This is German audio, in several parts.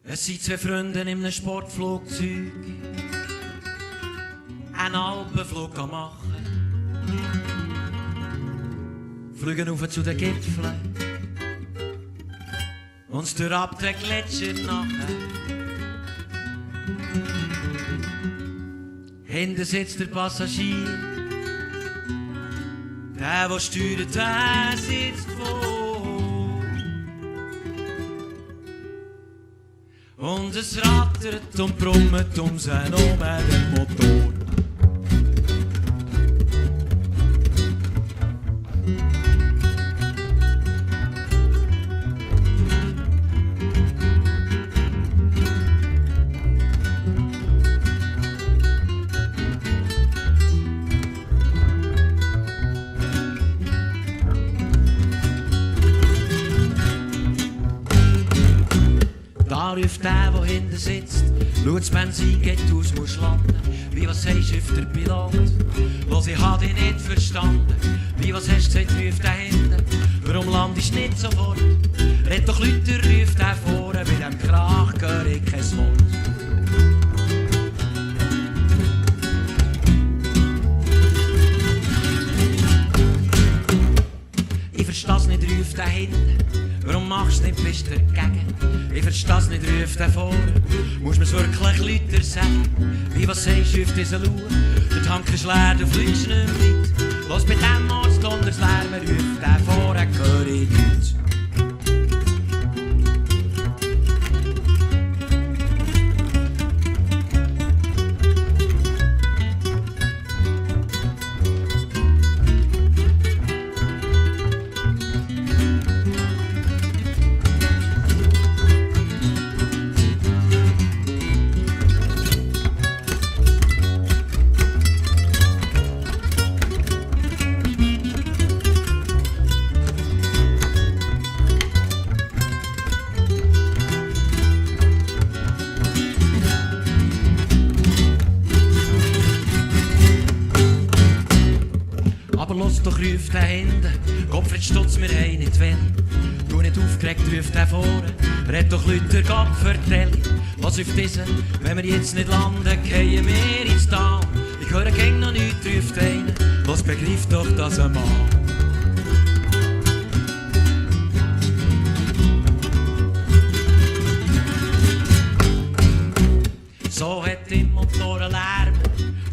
Es sind zwei Freunde in einem Sportflugzeug einen Alpenflug machen. Fliegen auf zu den Gipfeln und durch ab den Gletscher nachher. Hinten sitzt der Passagier, der steuert, der sitzt vor. Und es rattert und brummt um sie herum den Motor. Da ruft der hinten sitzt, schaut, das Benzin geht aus, muss landen. Wie, was sagst du, ruft der Pilot? Los, ich hab dich nicht verstanden. Wie, was hast du gesagt, ruft der hinten? Warum landest du nicht sofort? Red doch Leute, ruft der vorne, bei dem Krach höre ich kein Wort. Ich versteh's nicht, ruft der hinten. Warum machst du nicht, bist du dagegen? Ich versteh's nicht, ruft der vorne. Musst mir's wirklich lauter sagen? Wie, was sagst du, ruft dieser Lauer? Der Tank ist leer, du fliegst nicht mehr weit. Los, bei dem Arzt unters Lärmen, ruft der vorne, höre ich nichts. Aber los doch, ruft der hinten, Gottfried Stutz, wir haben nicht wenn. Du nicht aufgeregt, ruft der vorne, red doch Leute, Gott vertell. Was auf diesen, wenn wir jetzt nicht landen, gehen wir ins Tal. Ich höre gäng noch nichts, ruft einer, los begreift doch das einmal. So hat im Motor einen Lärm,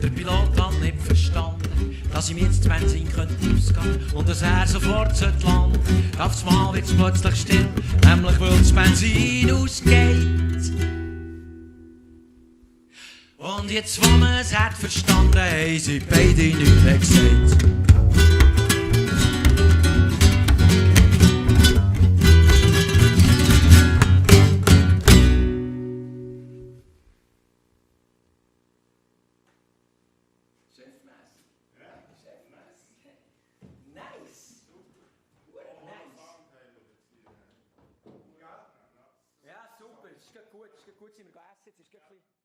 der Pilot hat nicht verstanden, dass ihm jetzt das Benzin ausgehen und dass er sofort landen sollte. Auf das Mal wird's plötzlich still, nämlich weil das Benzin ausgeht. Und jetzt, wo man es hat verstanden, haben sie beide nichts mehr gesagt. Ja, super, es ist gut, sind wir essen, jetzt ist